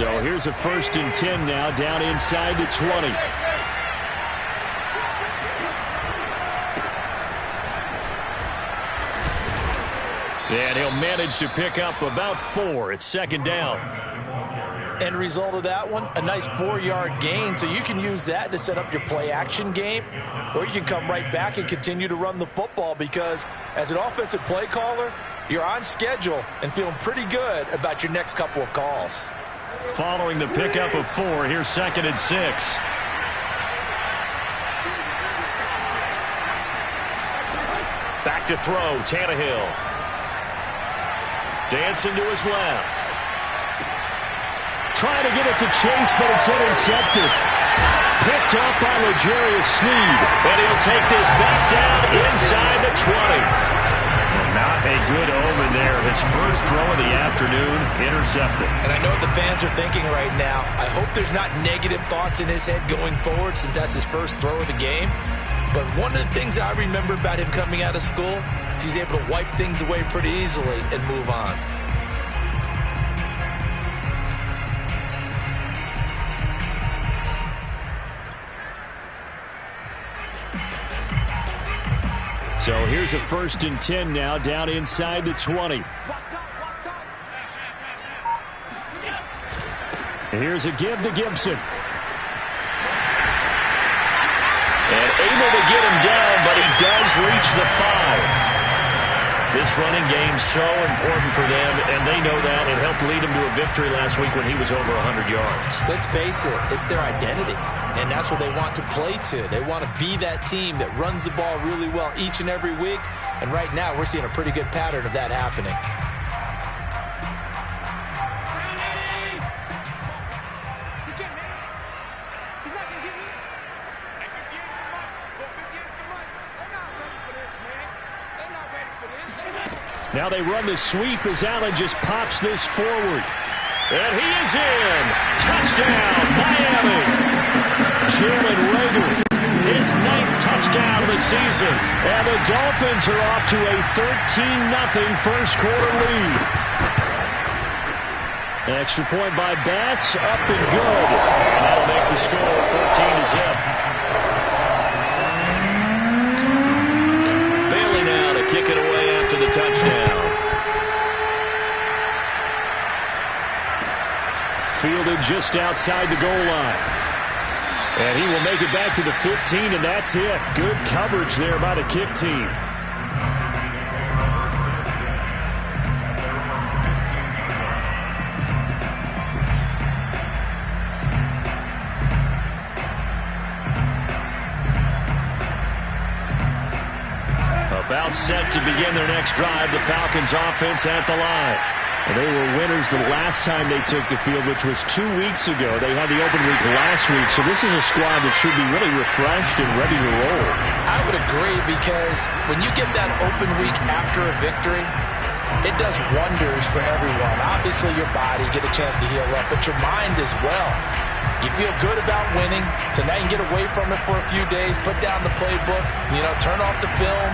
So here's a 1st and 10 now, down inside the 20. And he'll manage to pick up about 4. It's 2nd down. End result of that one, a nice 4-yard gain, so you can use that to set up your play-action game, or you can come right back and continue to run the football because as an offensive play caller, you're on schedule and feeling pretty good about your next couple of calls. Following the pickup of 4, here's 2nd and 6. Back to throw, Tannehill. Dancing to his left. Trying to get it to Chase, but it's intercepted. Picked up by L'Jarius Sneed. And he'll take this back down inside the 20. Not a good omen there. His first throw of the afternoon, intercepted. And I know what the fans are thinking right now. I hope there's not negative thoughts in his head going forward since that's his first throw of the game. But one of the things I remember about him coming out of school is he's able to wipe things away pretty easily and move on. So here's a 1st and 10 now, down inside the 20. Here's a give to Gibson. And able to get him down, but he does reach the 5. This running game's so important for them, and they know that. It helped lead him to a victory last week when he was over 100 yards. Let's face it, it's their identity, and that's what they want to play to. They want to be that team that runs the ball really well each and every week, and right now we're seeing a pretty good pattern of that happening. Now they run the sweep as Allen just pops this forward. And he is in. Touchdown, Miami. Jalen Reagor, his 9th touchdown of the season. And the Dolphins are off to a 13-0 first quarter lead. Extra point by Bass, up and good. And that'll make the score 14-0. Bailey now to kick it away after the touchdown. Fielded just outside the goal line. And he will make it back to the 15, and that's it. Good coverage there by the kick team. About set to begin their next drive, the Falcons offense at the line. And they were winners the last time they took the field, which was 2 weeks ago. They had the open week last week, so this is a squad that should be really refreshed and ready to roll. I would agree, because when you get that open week after a victory, it does wonders for everyone. Obviously, your body, get a chance to heal up, but your mind as well. You feel good about winning, so now you can get away from it for a few days, put down the playbook, turn off the film.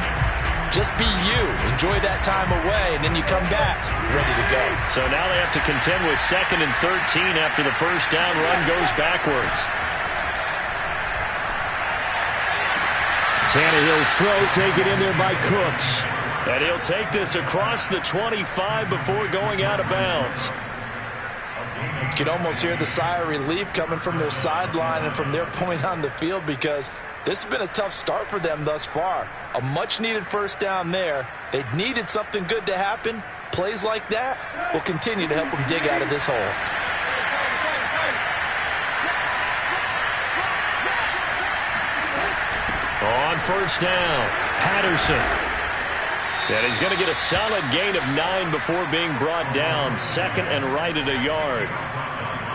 Just be you. Enjoy that time away, and then you come back ready to go. So now they have to contend with 2nd and 13 after the first down run goes backwards. Tannehill's throw taken in there by Cooks. And he'll take this across the 25 before going out of bounds. You can almost hear the sigh of relief coming from their sideline and from their point on the field, because this has been a tough start for them thus far. A much-needed first down there. They needed something good to happen. Plays like that will continue to help them dig out of this hole. On first down, Patterson. And he's going to get a solid gain of 9 before being brought down. 2nd and right at a yard.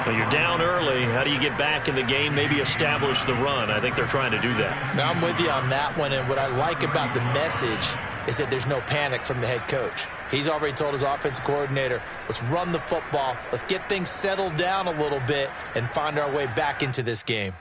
Well, you're down early. How do you get back in the game? Maybe establish the run. I think they're trying to do that. Now, I'm with you on that one, and what I like about the message is that there's no panic from the head coach. He's already told his offensive coordinator, let's run the football, let's get things settled down a little bit and find our way back into this game.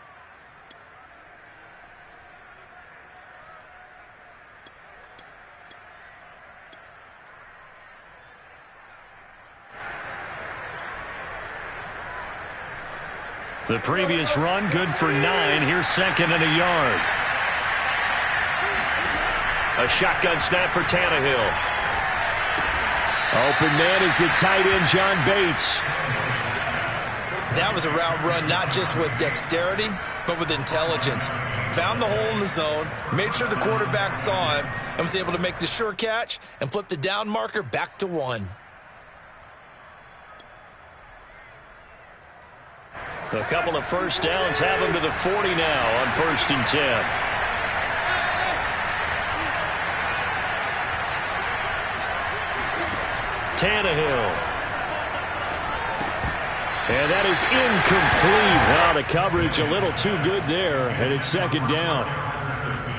The previous run, good for 9. Here's second and a yard. A shotgun snap for Tannehill. Open man is the tight end, John Bates. That was a route run not just with dexterity, but with intelligence. Found the hole in the zone, made sure the quarterback saw him, and was able to make the sure catch and flip the down marker back to 1. A couple of first downs have him to the 40 now on 1st and 10. Tannehill. And that is incomplete. Wow, the coverage a little too good there, and it's second down.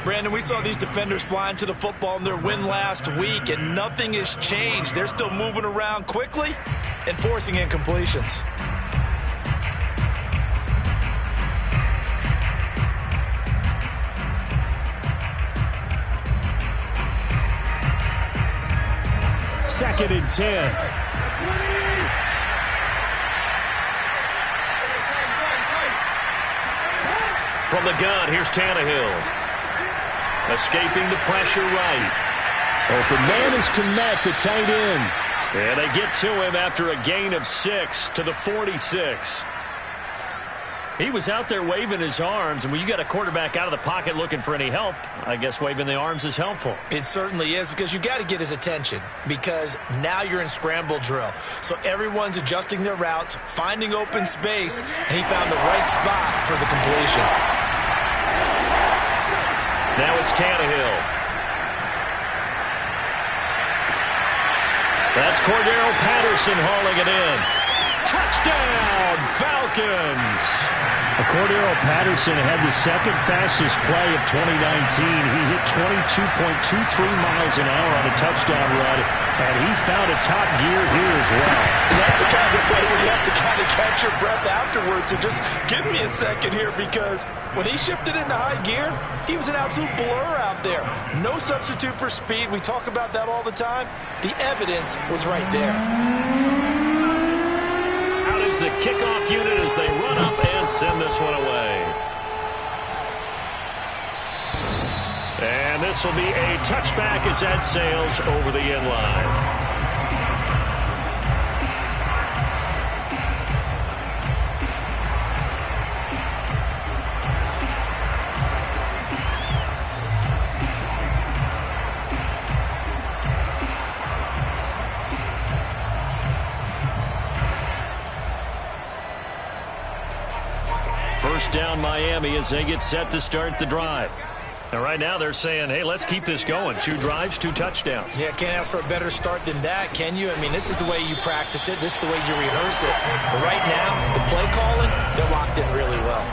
Brandon, we saw these defenders flying to the football in their win last week, and nothing has changed. They're still moving around quickly and forcing incompletions. Second and 10. From the gun, here's Tannehill. Escaping the pressure right. Open man is Kmet, the tight end. And they get to him after a gain of 6 to the 46. He was out there waving his arms, and when you got a quarterback out of the pocket looking for any help, I guess waving the arms is helpful. It certainly is, because you got to get his attention, because now you're in scramble drill. So everyone's adjusting their routes, finding open space, and he found the right spot for the completion. Now it's Tannehill. That's Cordero Patterson hauling it in. Touchdown, Falcons! Cordero Patterson had the second fastest play of 2019. He hit 22.23 miles an hour on a touchdown run, and he found a top gear here as well. That's the kind of play where you have to kind of catch your breath afterwards. So just give me a second here, because when he shifted into high gear, he was an absolute blur out there. No substitute for speed. We talk about that all the time. The evidence was right there. The kickoff unit as they run up and send this one away. And this will be a touchback as that sails over the end line. First down Miami as they get set to start the drive. And right now they're saying, hey, let's keep this going. 2 drives, 2 touchdowns. Yeah, can't ask for a better start than that, can you? I mean, this is the way you practice it. This is the way you rehearse it. But right now, the play calling, they're locked in really well.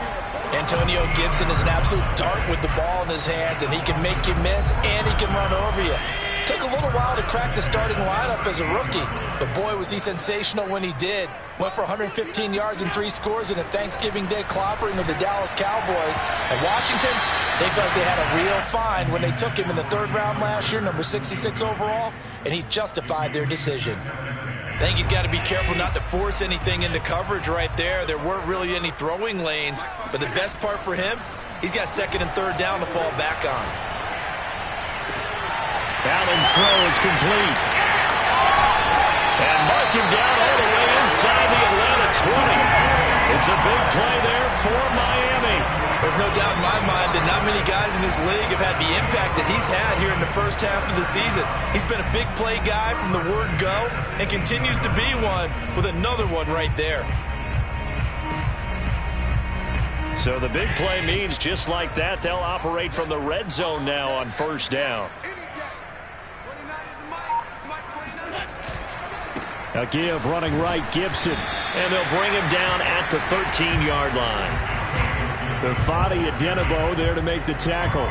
Antonio Gibson is an absolute dart with the ball in his hands, and he can make you miss, and he can run over you. Took a little while to crack the starting lineup as a rookie, but boy, was he sensational when he did. Went for 115 yards and 3 scores in a Thanksgiving Day clobbering of the Dallas Cowboys. And Washington, they felt they had a real find when they took him in the 3rd round last year, number 66 overall, and he justified their decision. I think he's got to be careful not to force anything into coverage right there. There weren't really any throwing lanes, but the best part for him, he's got 2nd and 3rd down to fall back on. Allen's throw is complete. And mark him down all the way inside the Atlanta 20. It's a big play there for Miami. There's no doubt in my mind that not many guys in this league have had the impact that he's had here in the first half of the season. He's been a big play guy from the word go and continues to be one with another one right there. So the big play means just like that, they'll operate from the red zone now on 1st down. A give running right, Gibson. And they'll bring him down at the 13-yard line. The Fadi Adenabo there to make the tackle.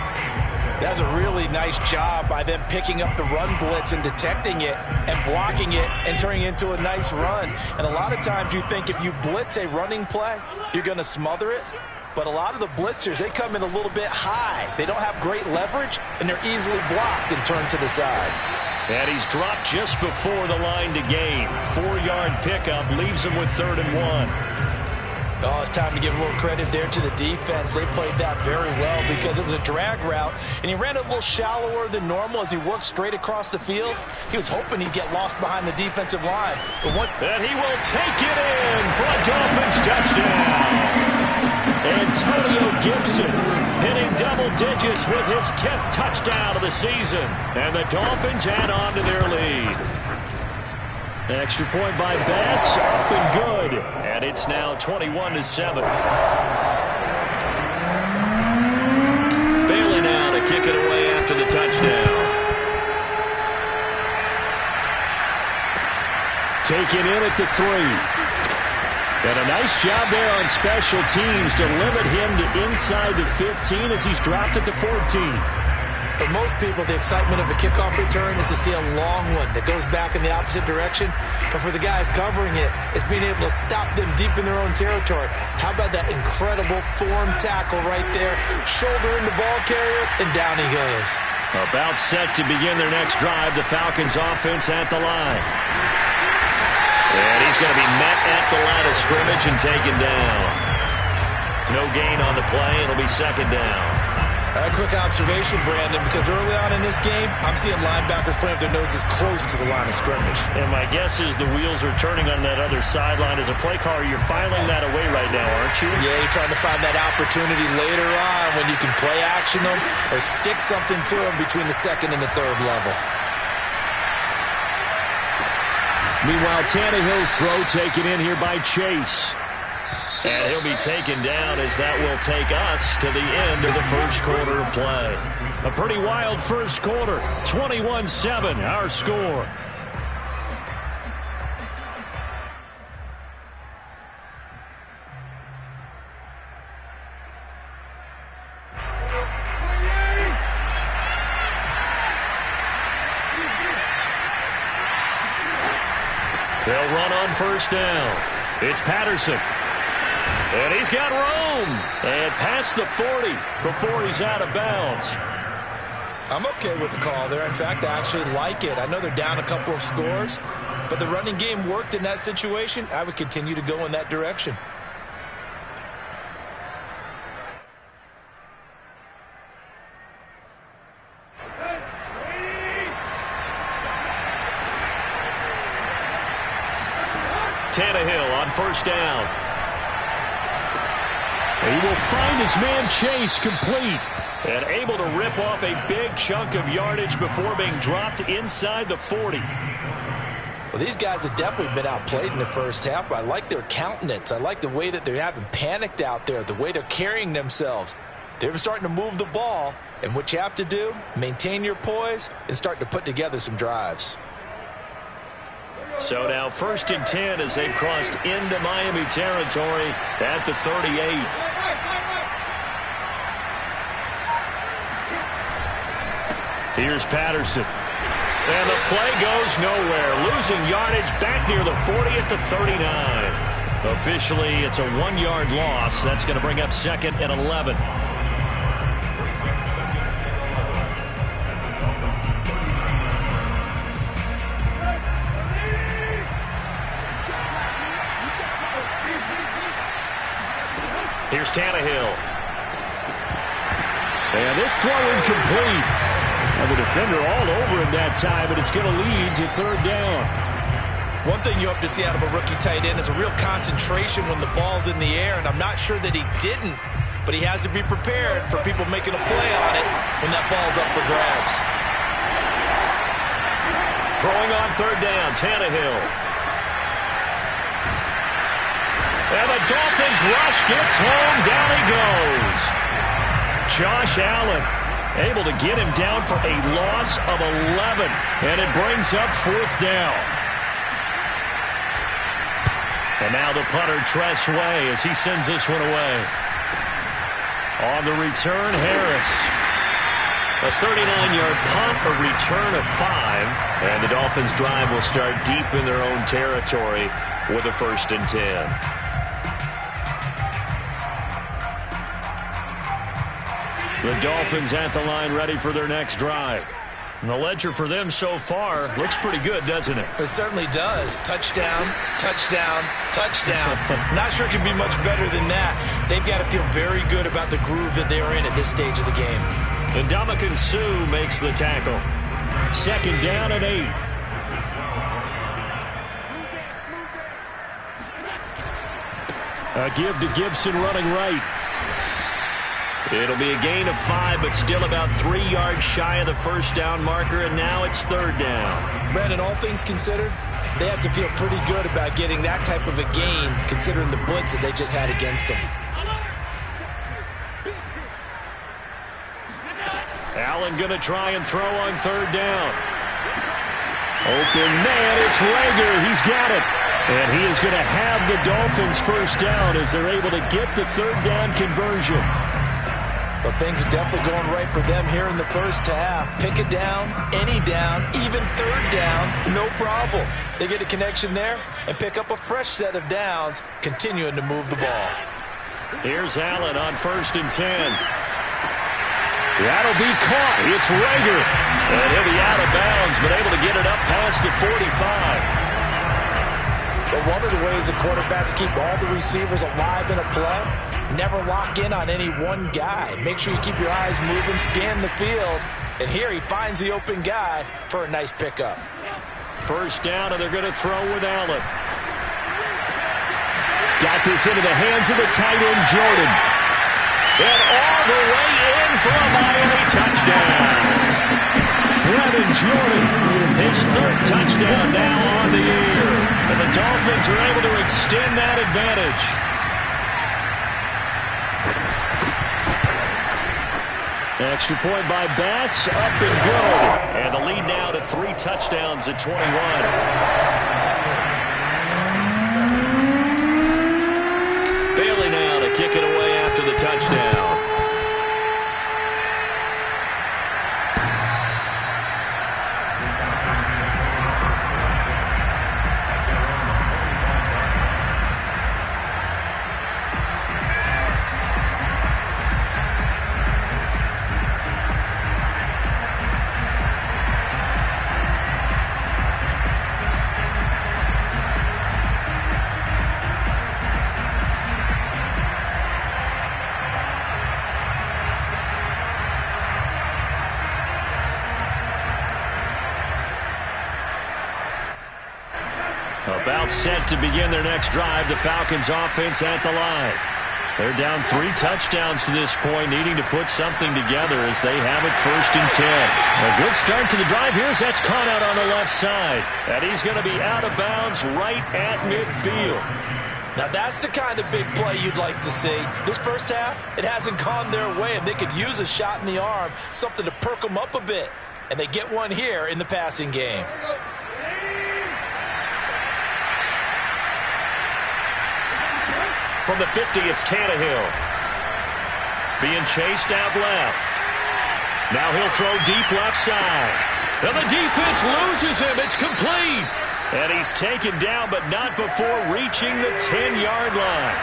That's a really nice job by them picking up the run blitz and detecting it and blocking it and turning it into a nice run. And a lot of times you think if you blitz a running play, you're going to smother it. But a lot of the blitzers, they come in a little bit high. They don't have great leverage, and they're easily blocked and turned to the side. And he's dropped just before the line to gain. 4-yard pickup leaves him with 3rd and 1. Oh, it's time to give a little credit there to the defense. They played that very well because it was a drag route, and he ran it a little shallower than normal as he worked straight across the field. He was hoping he'd get lost behind the defensive line. And he will take it in for a Dolphins touchdown. Antonio Gibson hitting double digits with his 10th touchdown of the season. And the Dolphins add on to their lead. Extra point by Bass, up and good. And it's now 21-7. Bailey now to kick it away after the touchdown. Taken in at the 3. And a nice job there on special teams to limit him to inside the 15 as he's dropped at the 14. For most people, the excitement of the kickoff return is to see a long one that goes back in the opposite direction. But for the guys covering it, it's being able to stop them deep in their own territory. How about that incredible form tackle right there? Shoulder in the ball carrier, and down he goes. About set to begin their next drive, the Falcons offense at the line. And he's going to be met at the line of scrimmage and taken down. No gain on the play. It'll be second down. A quick observation, Brandon, because early on in this game, I'm seeing linebackers playing with their noses close to the line of scrimmage. And my guess is the wheels are turning on that other sideline. As a play caller, you're filing that away right now, aren't you? Yeah, you're trying to find that opportunity later on when you can play action them or stick something to them between the second and the third level. Meanwhile, Tannehill's throw taken in here by Chase. And he'll be taken down as that will take us to the end of the first quarter of play. A pretty wild first quarter. 21-7, our score. They'll run on first down. It's Patterson. And he's got room. And past the 40 before he's out of bounds. I'm okay with the call there. In fact, I actually like it. I know they're down a couple of scores, but the running game worked in that situation. I would continue to go in that direction. Tannehill on first down. He will find his man Chase complete and able to rip off a big chunk of yardage before being dropped inside the 40. Well, these guys have definitely been outplayed in the first half, but I like their countenance. I like the way that they're having panicked out there, the way they're carrying themselves. They're starting to move the ball, and what you have to do, maintain your poise and start to put together some drives. So now 1st and 10 as they've crossed into Miami territory at the 38. Here's Patterson. And the play goes nowhere. Losing yardage back near the 40 at the 39. Officially, it's a 1-yard loss. That's going to bring up 2nd and 11. Here's Tannehill. And this throw incomplete. And the defender all over him that time, but it's going to lead to 3rd down. One thing you hope to see out of a rookie tight end is a real concentration when the ball's in the air, and I'm not sure that he didn't, but he has to be prepared for people making a play on it when that ball's up for grabs. Throwing on 3rd down, Tannehill. And the Dolphins rush gets home. Down he goes. Josh Allen able to get him down for a loss of 11. And it brings up 4th down. And now the punter, Tress Way, as he sends this one away. On the return, Harris. A 39-yard punt, a return of 5. And the Dolphins drive will start deep in their own territory with a 1st and 10. The Dolphins at the line ready for their next drive. And the ledger for them so far looks pretty good, doesn't it? It certainly does. Touchdown, touchdown, touchdown. Not sure it can be much better than that. They've got to feel very good about the groove that they're in at this stage of the game. And Ndamukong Suh makes the tackle. 2nd down and 8. A give to Gibson running right. It'll be a gain of 5, but still about 3 yards shy of the first down marker, and now it's 3rd down. Brandon, all things considered, they have to feel pretty good about getting that type of a gain, considering the blitz that they just had against them. Allen going to try and throw on 3rd down. Open man, it's Rager. He's got it. And he is going to have the Dolphins first down as they're able to get the 3rd down conversion. But things are definitely going right for them here in the first half. Pick a down, any down, even 3rd down, no problem. They get a connection there and pick up a fresh set of downs, continuing to move the ball. Here's Allen on 1st and 10. That'll be caught. It's Rager. And he'll be out of bounds, but able to get it up past the 45. But one of the ways the quarterbacks keep all the receivers alive in a play, never lock in on any one guy. Make sure you keep your eyes moving, scan the field. And here he finds the open guy for a nice pickup. First down, and they're going to throw with Allen. Got this into the hands of the tight end, Jordan. And all the way in for a Miami touchdown. Brevin Jordan, his 3rd touchdown now on the year. And the Dolphins are able to extend that advantage. Extra point by Bass, up and good. And the lead now to 3 touchdowns at 21. Bailey now to kick it away after the touchdown. About set to begin their next drive, the Falcons offense at the line. They're down 3 touchdowns to this point, needing to put something together as they have it 1st and 10. A good start to the drive here as that's caught out on the left side. And he's going to be out of bounds right at midfield. Now that's the kind of big play you'd like to see. This first half, it hasn't gone their way, and they could use a shot in the arm, something to perk them up a bit. And they get one here in the passing game. From the 50, it's Tannehill. Being chased out left. Now he'll throw deep left side. And the defense loses him. It's complete. And he's taken down, but not before reaching the 10-yard line.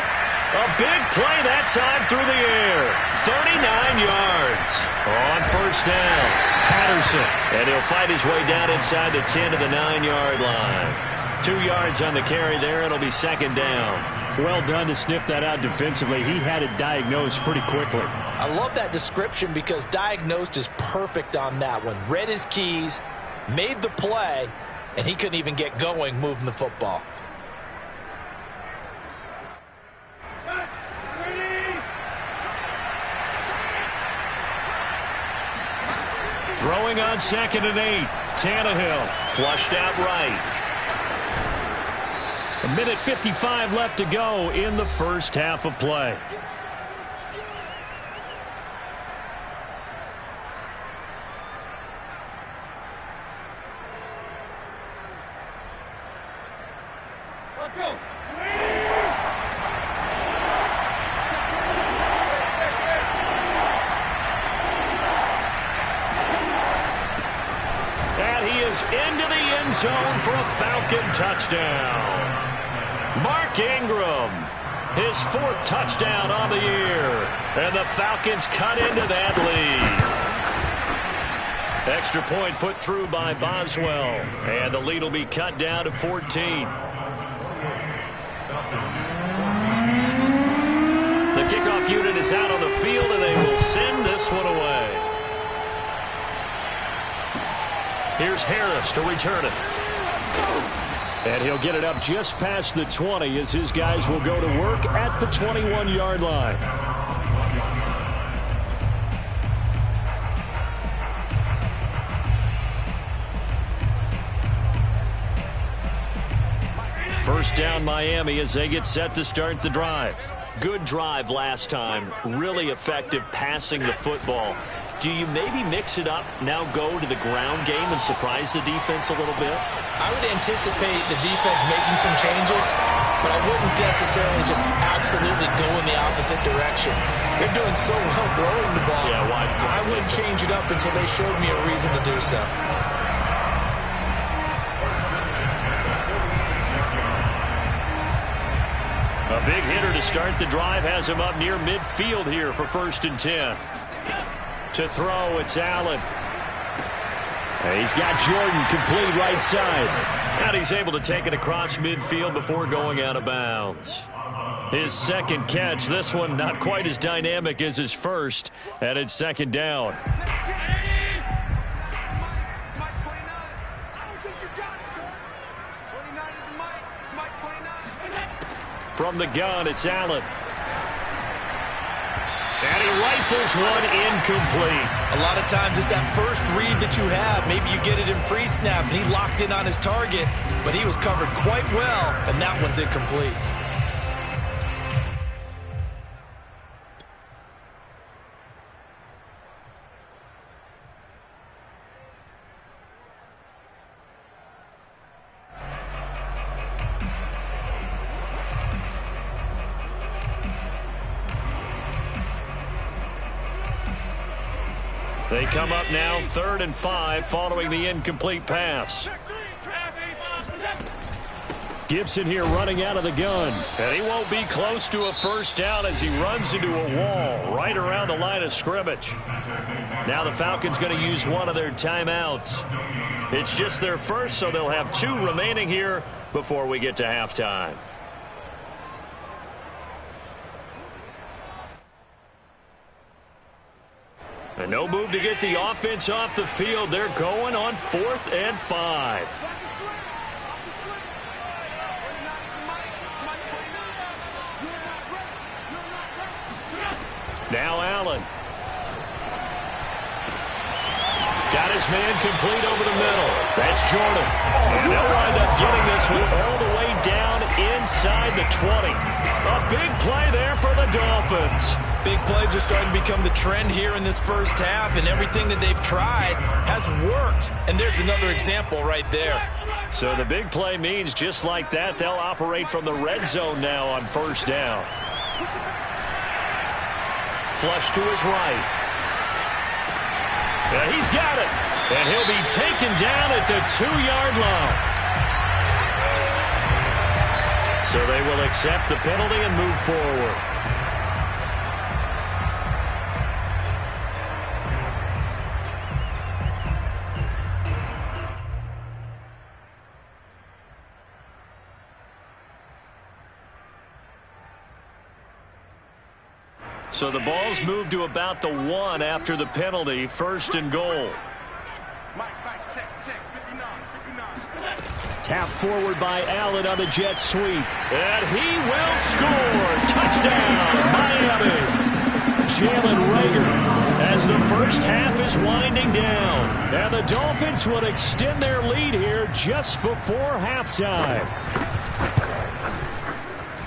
A big play that time through the air. 39 yards on first down. Patterson. And he'll fight his way down inside the 10 to the 9-yard line. 2 yards on the carry there. It'll be 2nd down. Well done to sniff that out defensively. He had it diagnosed pretty quickly. I love that description because diagnosed is perfect on that one. Read his keys, made the play, and he couldn't even get going moving the football. Throwing on 2nd and 8. Tannehill flushed out right. 1:55 left to go in the first half of play. Let's go. And he is into the end zone for a Falcon touchdown. Mark Ingram, his 4th touchdown on the year. And the Falcons cut into that lead. Extra point put through by Boswell. And the lead will be cut down to 14. The kickoff unit is out on the field, and they will send this one away. Here's Harris to return it. And he'll get it up just past the 20 as his guys will go to work at the 21-yard line. First down Miami as they get set to start the drive. Good drive last time. Really effective passing the football. Do you maybe mix it up, now go to the ground game and surprise the defense a little bit? I would anticipate the defense making some changes, but I wouldn't necessarily just absolutely go in the opposite direction. They're doing so well throwing the ball. Yeah, why I wouldn't change it up until they showed me a reason to do so. A big hitter to start the drive has him up near midfield here for 1st and 10. To throw, it's Allen. He's got Jordan complete right side. And he's able to take it across midfield before going out of bounds. His second catch, this one not quite as dynamic as his first, and it's 2nd down. From the gun, it's Allen. And he rifles one incomplete. A lot of times it's that first read that you have. Maybe you get it in pre-snap, and he locked in on his target, but he was covered quite well, and that one's incomplete. They come up now 3rd and 5 following the incomplete pass. Gibson here running out of the gun. And he won't be close to a first down as he runs into a wall right around the line of scrimmage. Now the Falcons going to use one of their timeouts. It's just their first, so they'll have 2 remaining here before we get to halftime. And no move to get the offense off the field. They're going on 4th and 5. Now Allen. Got his man complete over the middle. That's Jordan. And they'll wind up getting this one all the way down inside the 20. A big play there for the Dolphins. Big plays are starting to become the trend here in this first half, and everything that they've tried has worked. And there's another example right there. So the big play means just like that, they'll operate from the red zone now on 1st down. Flush to his right. And he's got it. And he'll be taken down at the 2-yard line. So they will accept the penalty and move forward. So the ball's moved to about the 1 after the penalty. 1st and goal. Check, 59. Tap forward by Allen on the jet sweep. And he will score. Touchdown, Miami. Jalen Reagor as the first half is winding down. And the Dolphins would extend their lead here just before halftime.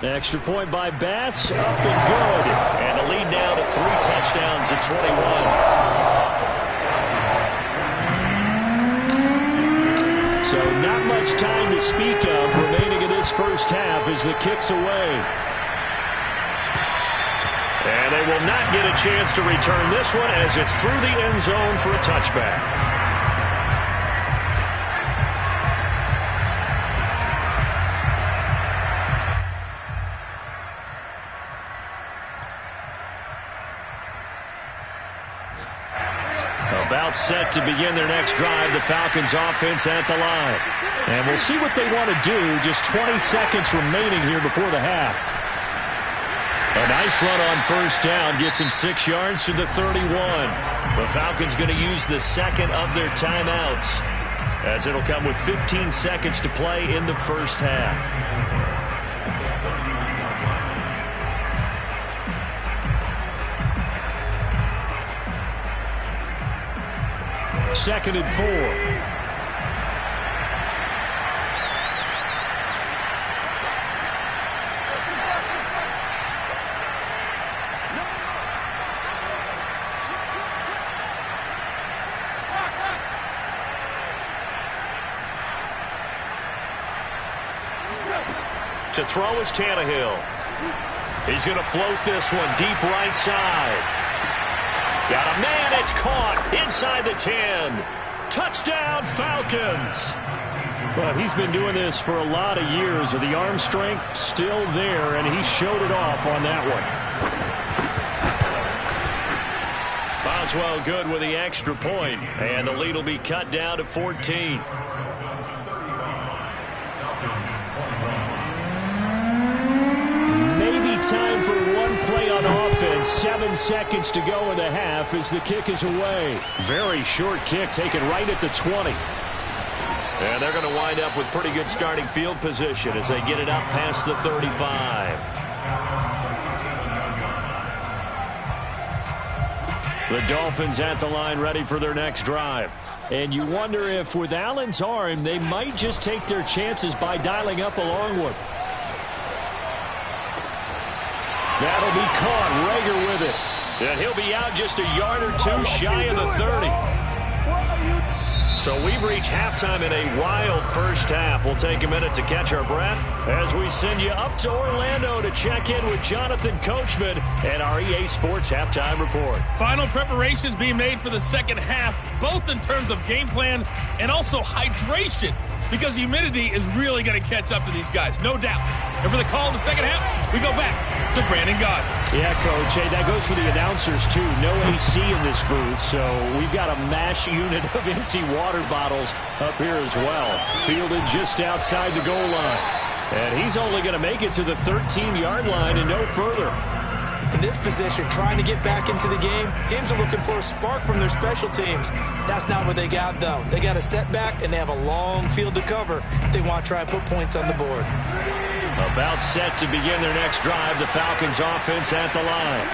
Extra point by Bass, up and good. And the lead now to 3 touchdowns at 21. So not much time to speak of remaining in this first half as the kick's away. And they will not get a chance to return this one as it's through the end zone for a touchback. About set to begin their next drive. The Falcons offense at the line. And we'll see what they want to do. Just 20 seconds remaining here before the half. A nice run on first down gets him 6 yards to the 31. The Falcons going to use the second of their timeouts, as it'll come with 15 seconds to play in the first half. Second and 4. To throw is Tannehill. He's going to float this one deep right side. Got a man. It's caught inside the 10. Touchdown, Falcons. Well, he's been doing this for a lot of years. The arm strength still there, and he showed it off on that one. Boswell good with the extra point, and the lead will be cut down to 14. Time for one play on offense. 7 seconds to go in the half as the kick is away. Very short kick taken right at the 20. And they're going to wind up with pretty good starting field position as they get it up past the 35. The Dolphins at the line ready for their next drive. And you wonder if with Allen's arm they might just take their chances by dialing up a long one. That'll be caught. Rager with it. And he'll be out just a yard or two shy of the 30. So we've reached halftime in a wild first half. We'll take a minute to catch our breath as we send you up to Orlando to check in with Jonathan Coachman and our EA Sports Halftime Report. Final preparations being made for the second half, both in terms of game plan and also hydration, because humidity is really going to catch up to these guys, no doubt. And for the call in the second half, we go back to Brandon Gaudin. Yeah, Coach. Hey, that goes for the announcers, too. No AC in this booth, so we've got a mash unit of empty water bottles up here as well. Fielded just outside the goal line. And he's only going to make it to the 13-yard line and no further. In this position, trying to get back into the game, teams are looking for a spark from their special teams. That's not what they got, though. They got a setback, and they have a long field to cover if they want to try and put points on the board. About set to begin their next drive, the Falcons offense at the line.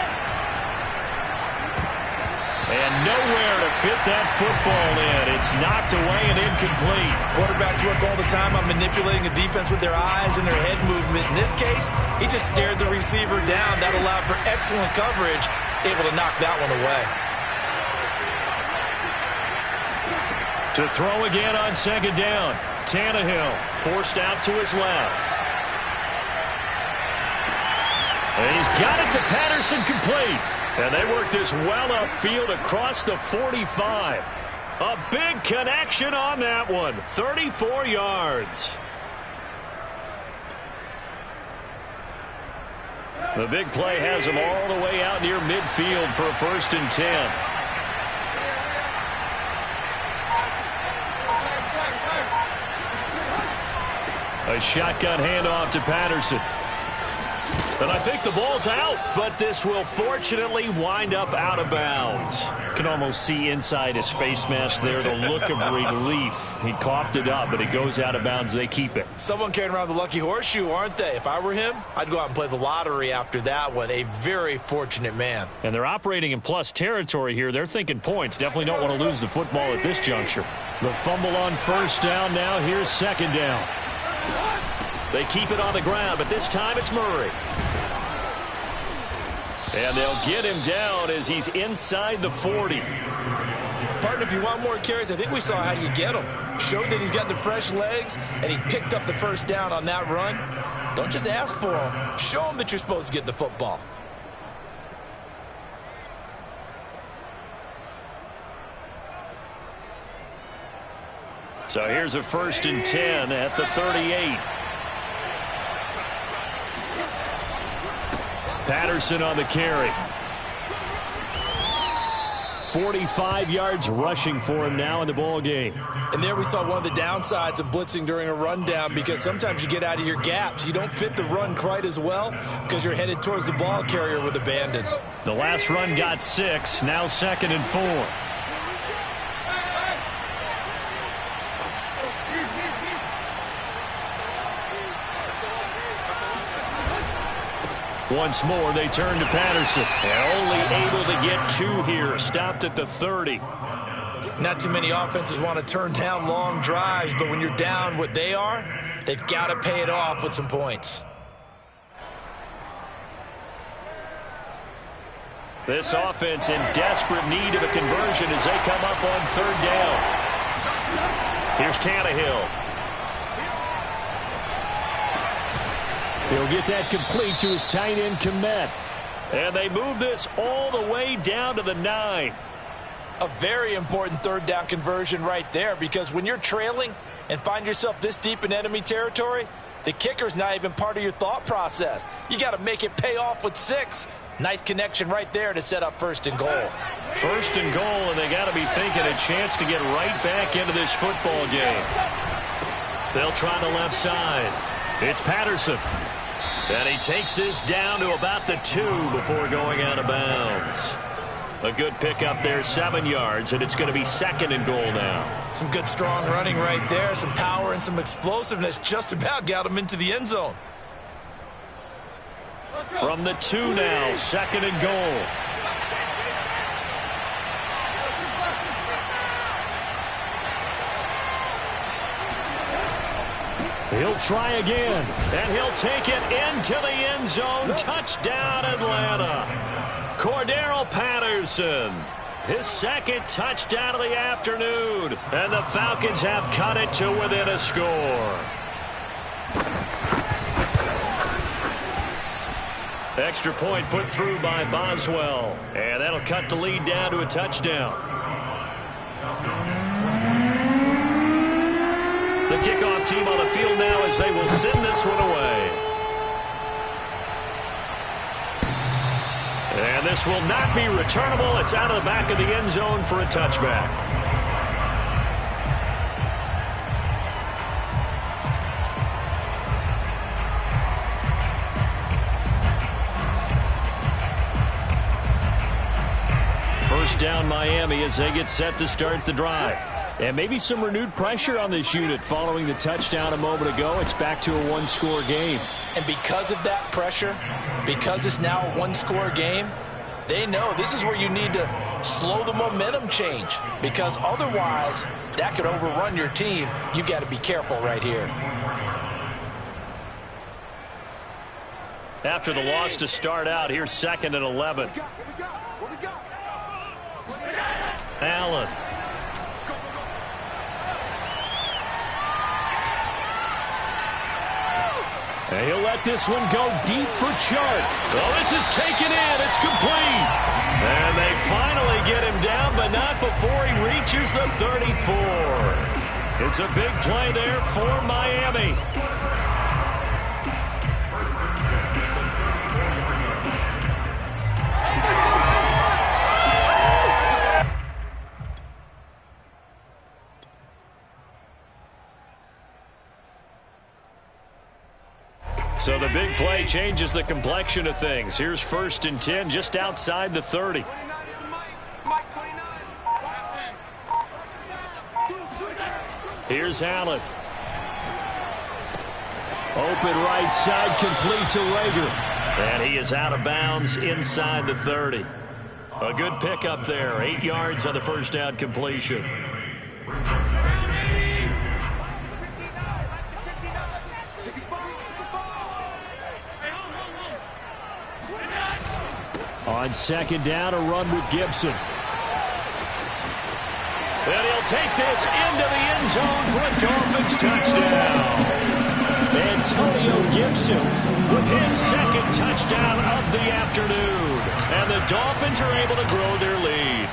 And nowhere to fit that football in. It's knocked away and incomplete. Quarterbacks work all the time on manipulating a defense with their eyes and their head movement. In this case, he just stared the receiver down. That allowed for excellent coverage, able to knock that one away. To throw again on second down. Tannehill forced out to his left. And he's got it to Patterson, complete. And they work this well upfield across the 45. A big connection on that one. 34 yards. The big play has him all the way out near midfield for a 1st and 10. A shotgun handoff to Patterson. And I think the ball's out, but this will fortunately wind up out of bounds. Can almost see inside his face mask there the look of relief. He coughed it up, but it goes out of bounds. They keep it. Someone carrying around the lucky horseshoe, aren't they? If I were him, I'd go out and play the lottery after that one. A very fortunate man. And they're operating in plus territory here. They're thinking points. Definitely don't want to lose the football at this juncture. The fumble on first down now. Here's second down. They keep it on the ground, but this time it's Murray. And they'll get him down as he's inside the 40. Partner, if you want more carries, I think we saw how you get him. Showed that he's got the fresh legs, and he picked up the first down on that run. Don't just ask for him. Show him that you're supposed to get the football. So here's a 1st and 10 at the 38. Patterson on the carry. 45 yards rushing for him now in the ball game. And there we saw one of the downsides of blitzing during a rundown, because sometimes you get out of your gaps. You don't fit the run quite as well because you're headed towards the ball carrier with abandon. The last run got 6, now 2nd and 4. Once more, they turn to Patterson. And only able to get 2 here. Stopped at the 30. Not too many offenses want to turn down long drives, but when you're down what they are, they've got to pay it off with some points. This offense in desperate need of a conversion as they come up on 3rd down. Here's Tannehill. He'll get that complete to his tight end, Kmet. And they move this all the way down to the 9. A very important 3rd down conversion right there, because when you're trailing and find yourself this deep in enemy territory, the kicker's not even part of your thought process. You got to make it pay off with 6. Nice connection right there to set up 1st and goal. 1st and goal, and they got to be thinking a chance to get right back into this football game. They'll try the left side. It's Patterson. And he takes this down to about the 2 before going out of bounds. A good pickup there, 7 yards, and it's going to be 2nd and goal now. Some good strong running right there, some power and some explosiveness, just about got him into the end zone. From the 2 now, 2nd and goal. He'll try again, and he'll take it into the end zone. Touchdown, Atlanta. Cordero Patterson, his 2nd touchdown of the afternoon, and the Falcons have cut it to within a score. Extra point put through by Boswell, and that'll cut the lead down to a touchdown. The kickoff team on the field now as they will send this one away. And this will not be returnable. It's out of the back of the end zone for a touchback. First down Miami as they get set to start the drive. And maybe some renewed pressure on this unit following the touchdown a moment ago. It's back to a 1-score game. And because of that pressure, because it's now a 1-score game, they know this is where you need to slow the momentum change, because otherwise that could overrun your team. You've got to be careful right here. After the loss to start out, here's 2nd and 11. Allen. And he'll let this one go deep for Chark. Oh, this is taken in. It's complete. And they finally get him down, but not before he reaches the 34. It's a big play there for Miami. So the big play changes the complexion of things. Here's 1st and 10 just outside the 30. Here's Allen. Open right side, complete to Rager. And he is out of bounds inside the 30. A good pickup there. 8 yards on the first down completion. On 2nd down, a run with Gibson. And he'll take this into the end zone for a Dolphins touchdown. Antonio Gibson with his 2nd touchdown of the afternoon. And the Dolphins are able to grow their lead.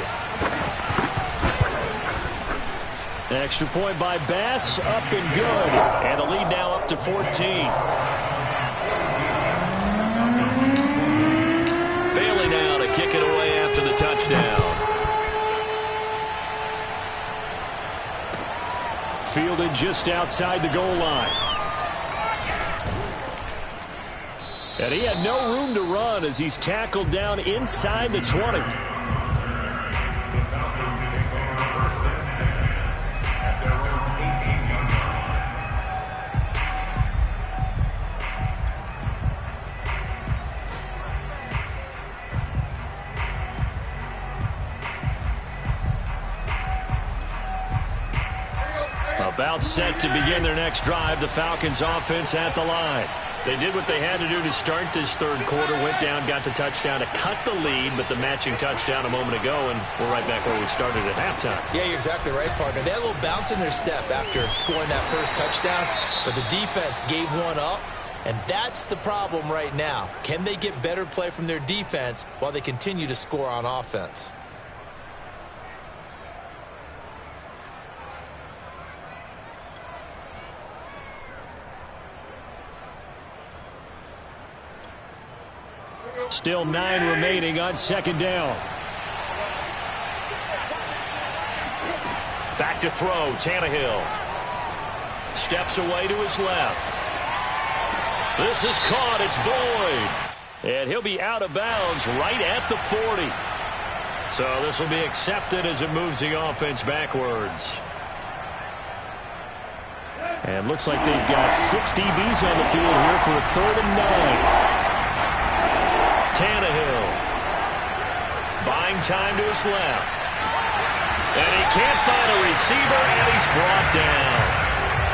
Extra point by Bass, up and good. And the lead now up to 14. Kick it away after the touchdown. fielded just outside the goal line. And he had no room to run as he's tackled down inside the 20. About set to begin their next drive. The Falcons offense at the line. They did what they had to do to start this third quarter. Went down, got the touchdown to cut the lead, but the matching touchdown a moment ago, and we're right back where we started at halftime. Yeah, you're exactly right, partner. They had a little bounce in their step after scoring that first touchdown, but the defense gave one up, and that's the problem right now. Can they get better play from their defense while they continue to score on offense? Still 9 remaining on second down. Back to throw, Tannehill. Steps away to his left. This is caught, it's Boyd. And he'll be out of bounds right at the 40. So this will be accepted as it moves the offense backwards. And looks like they've got 6 DBs on the field here for a 3rd and 9. Tannehill buying time to his left, and he can't find a receiver, and he's brought down.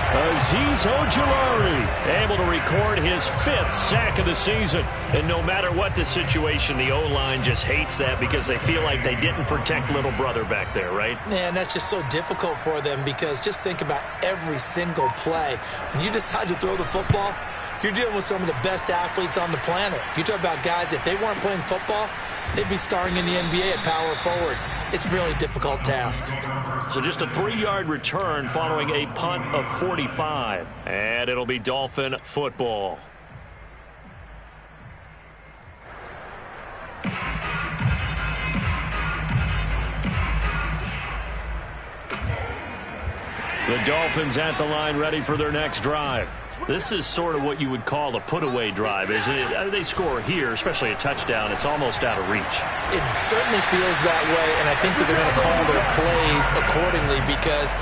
Azeez Ojulari able to record his 5th sack of the season, and no matter what the situation, the O-line just hates that because they feel like they didn't protect little brother back there, right? Man, that's just so difficult for them because just think about every single play. When you decide to throw the football, you're dealing with some of the best athletes on the planet. You talk about guys, if they weren't playing football, they'd be starring in the NBA at power forward. It's a really difficult task. So just a 3-yard return following a punt of 45. And it'll be Dolphin football. The Dolphins at the line ready for their next drive. This is sort of what you would call a put-away drive, isn't it? They score here, especially a touchdown. It's almost out of reach. It certainly feels that way, and I think that they're going to call their plays accordingly because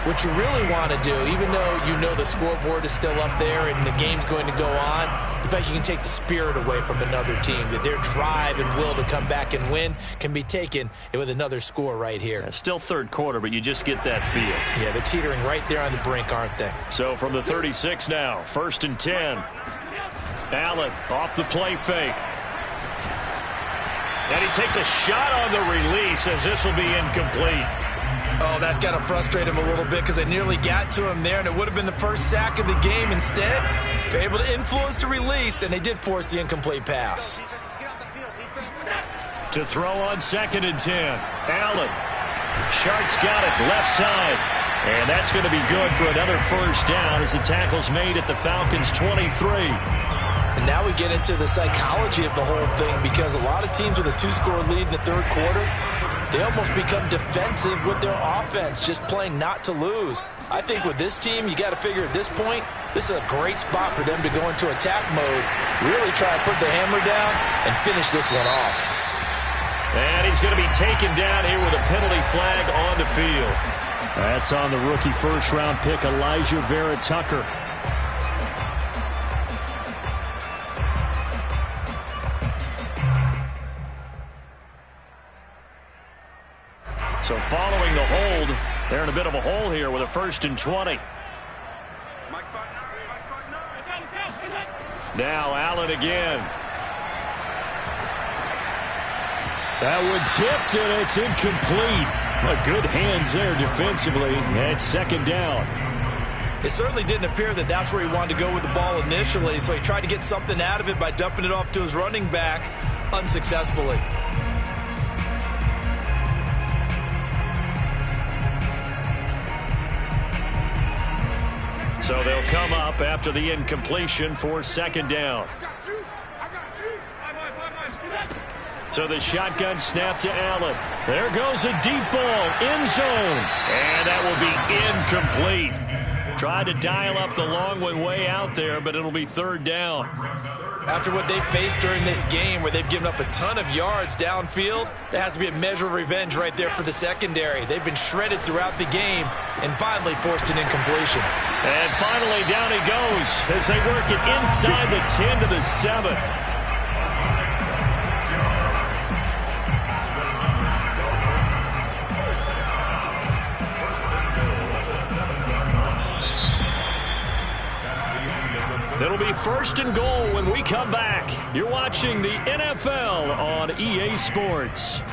what you really want to do, even though you know the scoreboard is still up there and the game's going to go on, in fact, you can take the spirit away from another team, that their drive and will to come back and win can be taken with another score right here. Yeah, still third quarter, but you just get that feel. Yeah, they're teetering right there on the brink, aren't they? So from the 36 now, 1st and 10. Allen off the play fake. And he takes a shot on the release as this will be incomplete. Oh, that's got to frustrate him a little bit because they nearly got to him there, and it would have been the first sack of the game. Instead, they're able to influence the release, and they did force the incomplete pass. To throw on 2nd and 10. Allen. Shark's got it left side. And that's going to be good for another first down as the tackle's made at the Falcons' 23. And now we get into the psychology of the whole thing because a lot of teams with a 2-score lead in the third quarter, they almost become defensive with their offense, just playing not to lose. I think with this team, you got to figure at this point, this is a great spot for them to go into attack mode, really try to put the hammer down and finish this one off. And he's going to be taken down here with a penalty flag on the field. That's on the rookie first-round pick, Elijah Vera Tucker. So following the hold, they're in a bit of a hole here with a 1st and 20. Now Allen again. That one tipped, and it's incomplete. Good hands there defensively at 2nd down. It certainly didn't appear that that's where he wanted to go with the ball initially, so he tried to get something out of it by dumping it off to his running back unsuccessfully. So they'll come up after the incompletion for 2nd down. So the shotgun snap to Allen. There goes a deep ball, end zone. And that will be incomplete. Tried to dial up the long one way out there, but it'll be third down. After what they've faced during this game where they've given up a ton of yards downfield, there has to be a measure of revenge right there for the secondary. They've been shredded throughout the game and finally forced an incompletion. And finally down he goes as they work it inside the 10 to the 7. It'll be first and goal when we come back. You're watching the NFL on EA Sports.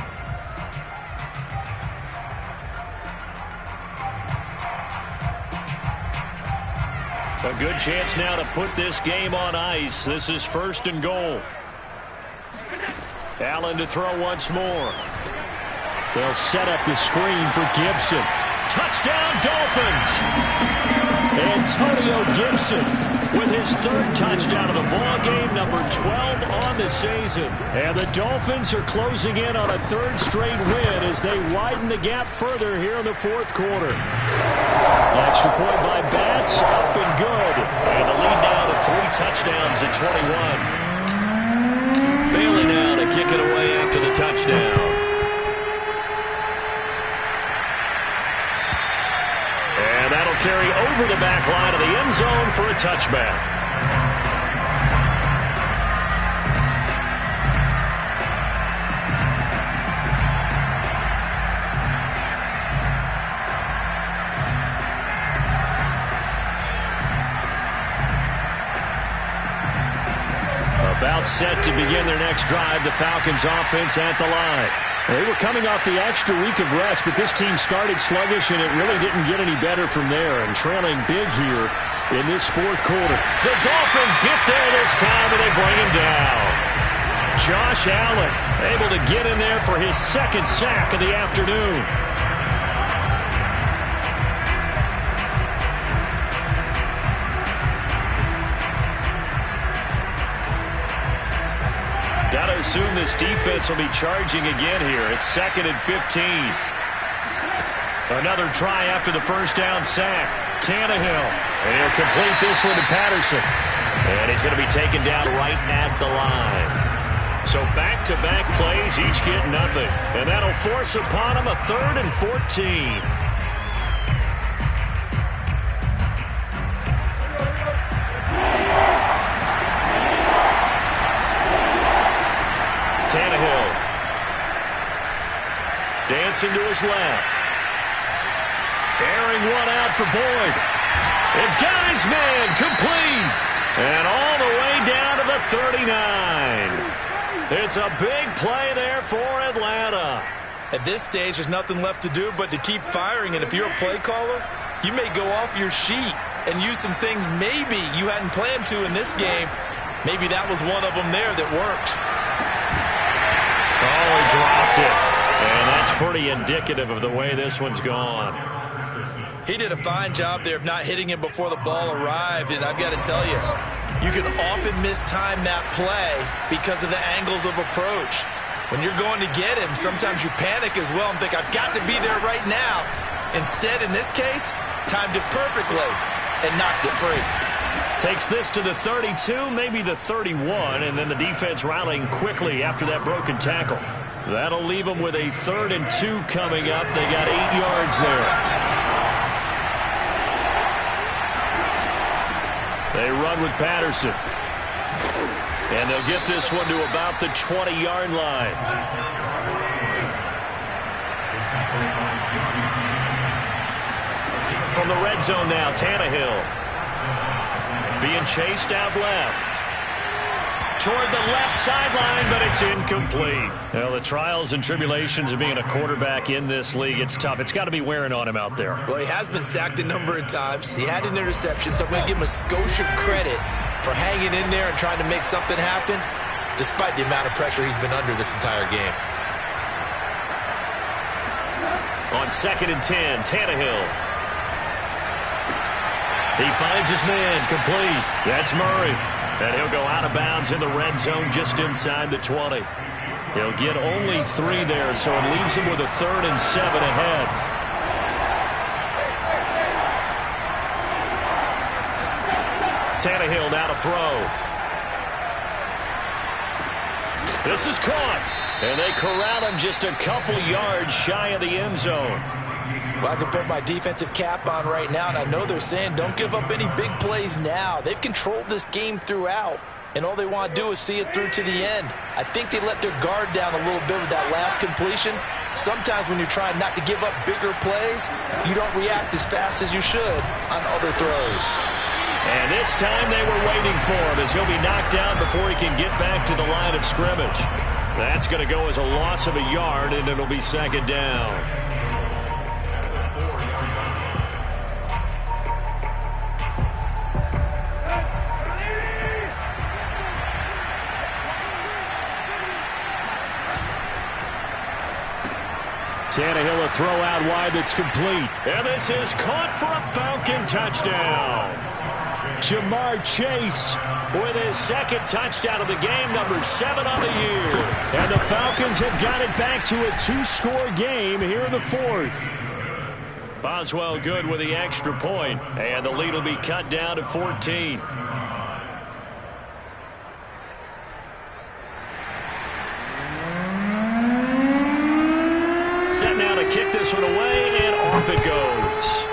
A good chance now to put this game on ice. This is first and goal. Allen to throw once more. They'll set up the screen for Gibson. Touchdown, Dolphins! Antonio Gibson with his third touchdown of the ball game, number 12 on the season. And the Dolphins are closing in on a third straight win as they widen the gap further here in the fourth quarter. Extra point by Bass, up and good. And the lead now to 3 touchdowns at 21. Bailey now to kick it away after the touchdown. And that'll carry over the back line of the end zone for a touchback. About set to begin their next drive, the Falcons offense at the line. They were coming off the extra week of rest, but this team started sluggish, and it really didn't get any better from there, and trailing big here in this fourth quarter. The Dolphins get there this time, and they bring him down. Josh Allen able to get in there for his second sack of the afternoon. Got to assume this defense will be charging again here. It's 2nd and 15. Another try after the first down sack. Tannehill. And he'll complete this one to Patterson. And he's going to be taken down right at the line. So back-to-back plays, each get nothing. And that'll force upon him a 3rd and 14. Tannehill dancing to his left. Airing one out for Boyd. It got his man complete. And all the way down to the 39. It's a big play there for Atlanta. At this stage, there's nothing left to do but to keep firing. And if you're a play caller, you may go off your sheet and use some things maybe you hadn't planned to in this game. Maybe that was one of them there that worked. Oh, he dropped it. And that's pretty indicative of the way this one's gone. He did a fine job there of not hitting him before the ball arrived. And I've got to tell you, you can often mistime that play because of the angles of approach. When you're going to get him, sometimes you panic as well and think, I've got to be there right now. Instead, in this case, timed it perfectly and knocked it free. Takes this to the 32, maybe the 31, and then the defense rallying quickly after that broken tackle. That'll leave them with a 3rd and 2 coming up. They got 8 yards there. They run with Patterson. And they'll get this one to about the 20-yard line. From the red zone now, Tannehill. Being chased out left. Toward the left sideline, but it's incomplete. Well, the trials and tribulations of being a quarterback in this league, it's tough. It's got to be wearing on him out there. Well, he has been sacked a number of times. He had an interception, so I'm going to give him a skosh of credit for hanging in there and trying to make something happen, despite the amount of pressure he's been under this entire game. On 2nd and 10, Tannehill. He finds his man, complete. That's Murray. And he'll go out of bounds in the red zone just inside the 20. He'll get only 3 there, so it leaves him with a 3rd and 7 ahead. Tannehill now to throw. This is caught, and they corral him just a couple yards shy of the end zone. Well, I can put my defensive cap on right now, and I know they're saying don't give up any big plays now. They've controlled this game throughout, and all they want to do is see it through to the end. I think they let their guard down a little bit with that last completion. Sometimes when you're trying not to give up bigger plays, you don't react as fast as you should on other throws. And this time they were waiting for him as he'll be knocked down before he can get back to the line of scrimmage. That's going to go as a loss of a yard, and it'll be 2nd down. Tannehill a throw out wide that's complete. And this is caught for a Falcon touchdown. Jamar Chase with his 2nd touchdown of the game, number 7 on the year. And the Falcons have got it back to a 2-score game here in the 4th. Boswell good with the extra point, and the lead will be cut down to 14. Set now to kick this one away, and off it goes.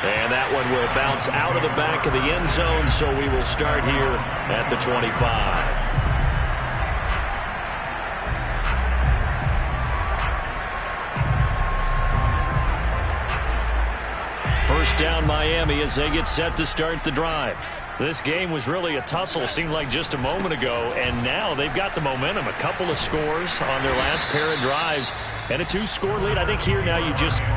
And that one will bounce out of the back of the end zone, so we will start here at the 25. First down Miami as they get set to start the drive. This game was really a tussle, seemed like just a moment ago, and now they've got the momentum. A couple of scores on their last pair of drives and a 2-score lead. I think here now you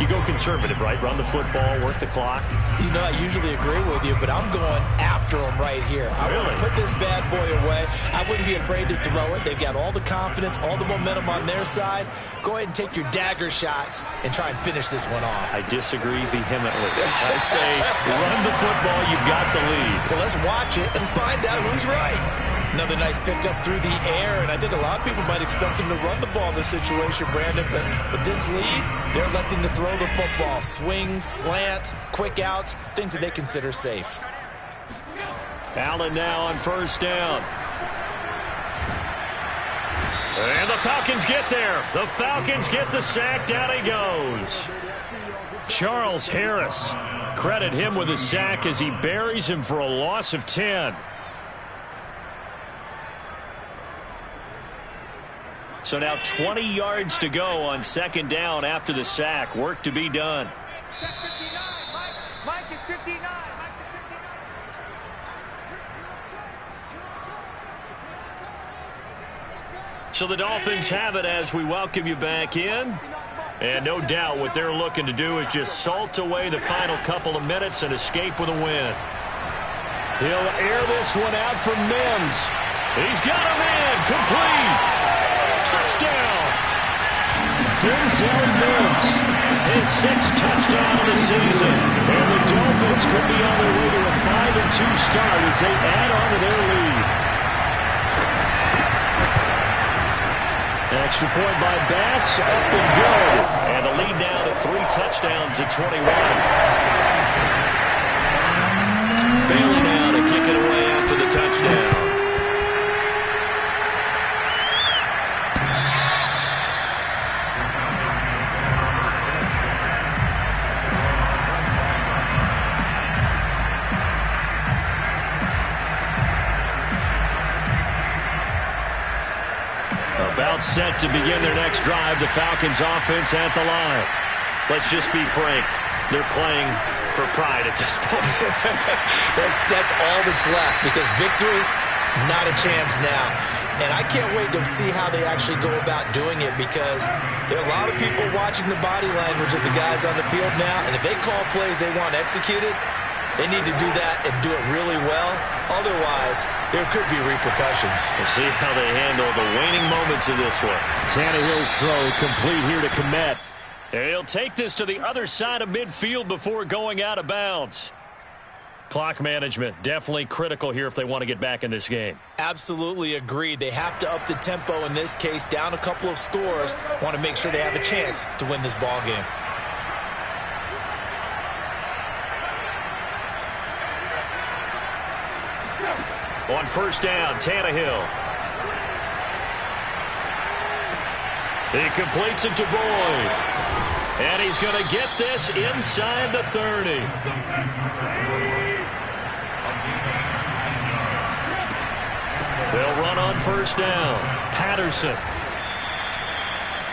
go conservative, right? Run the football, work the clock. You know, I usually agree with you, but I'm going after them right here. I want to put this bad boy away. I wouldn't be afraid to throw it. They've got all the confidence, all the momentum on their side. Go ahead and take your dagger shots and try and finish this one off. I disagree vehemently. I say run the football, you've got the lead. Well, let's watch it and find out who's right. Another nice pickup through the air, and I think a lot of people might expect him to run the ball in this situation, Brandon, but with this lead, they're electing to throw the football. Swings, slants, quick outs, things that they consider safe. Allen now on 1st down. And the Falcons get there. The Falcons get the sack. Down he goes. Charles Harris. Credit him with a sack as he buries him for a loss of 10. So now 20 yards to go on 2nd down after the sack. Work to be done. Check 59. Mike is 59. So the Dolphins have it as we welcome you back in. And no doubt what they're looking to do is just salt away the final couple of minutes and escape with a win. He'll air this one out for Mims. He's got him in. Complete. Touchdown. Denzel Mims. His 6th touchdown of the season. And the Dolphins could be on their way to a 5-2 start as they add on to their lead. Extra point by Bass, up and good. And the lead now to 3 touchdowns at 21. Bailey now to kick it away after the touchdown. About set to begin their next drive, the Falcons offense at the line. Let's just be frank. They're playing for pride at this point. That's all that's left, because victory, not a chance now. And I can't wait to see how they actually go about doing it, because there are a lot of people watching the body language of the guys on the field now, and if they call plays they want executed, they need to do that and do it really well. Otherwise, there could be repercussions. We'll see how they handle the waning moments of this one. Tannehill's throw complete here to Kmet. And he'll take this to the other side of midfield before going out of bounds. Clock management, definitely critical here if they want to get back in this game. Absolutely agreed. They have to up the tempo in this case, down a couple of scores. Want to make sure they have a chance to win this ball game. On first down, Tannehill. He completes it to Boyd. And he's going to get this inside the 30. They'll run on first down. Patterson.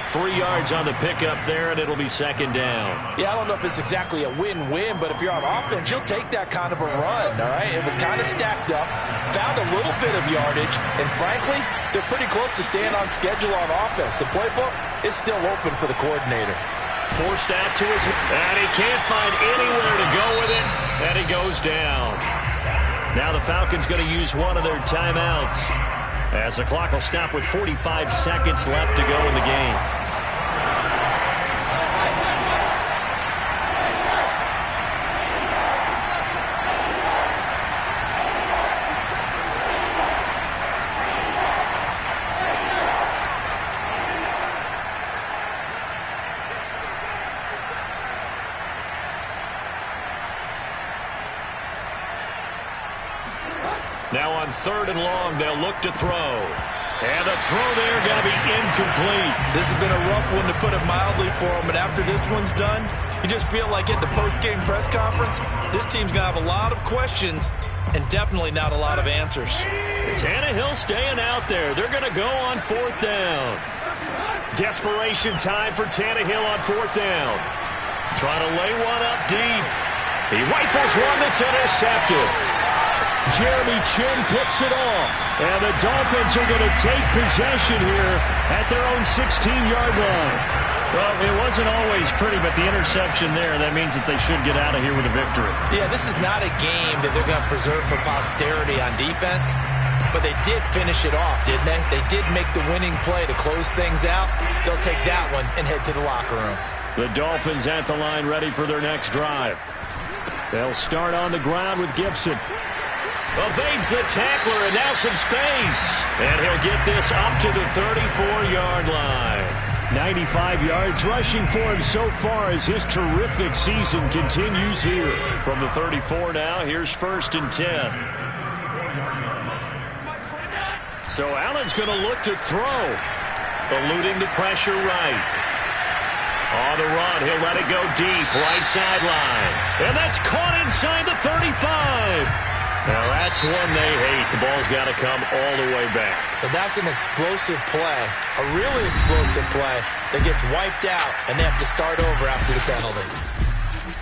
3 yards on the pickup there, and it'll be second down. Yeah, I don't know if it's exactly a win-win, but if you're on offense, you'll take that kind of a run, all right? It was kind of stacked up, found a little bit of yardage, and frankly, they're pretty close to staying on schedule on offense. The playbook is still open for the coordinator. Forced out to his, and he can't find anywhere to go with it, and he goes down. Now the Falcons going to use one of their timeouts, as the clock will stop with 45 seconds left to go in the game. Now on third and long, they'll look to throw. And the throw there going to be incomplete. This has been a rough one, to put it mildly, for them. But after this one's done, you just feel like at the post-game press conference, this team's going to have a lot of questions and definitely not a lot of answers. Tannehill staying out there. They're going to go on fourth down. Desperation time for Tannehill on fourth down. Trying to lay one up deep. He rifles one that's intercepted. Jeremy Chin picks it off. And the Dolphins are going to take possession here at their own 16-yard line. Well, it wasn't always pretty, but the interception there, that means that they should get out of here with a victory. Yeah, this is not a game that they're going to preserve for posterity on defense, but they did finish it off, didn't they? They did make the winning play to close things out. They'll take that one and head to the locker room. The Dolphins at the line, ready for their next drive. They'll start on the ground with Gibson. Evades the tackler, and now some space. And he'll get this up to the 34-yard line. 95 yards rushing for him so far as his terrific season continues here. From the 34 now, here's first and 10. So Allen's going to look to throw. Eluding the pressure right. On the run, he'll let it go deep, right sideline. And that's caught inside the 35. Now that's one they hate. The ball's got to come all the way back. So that's an explosive play, a really explosive play that gets wiped out, and they have to start over after the penalty.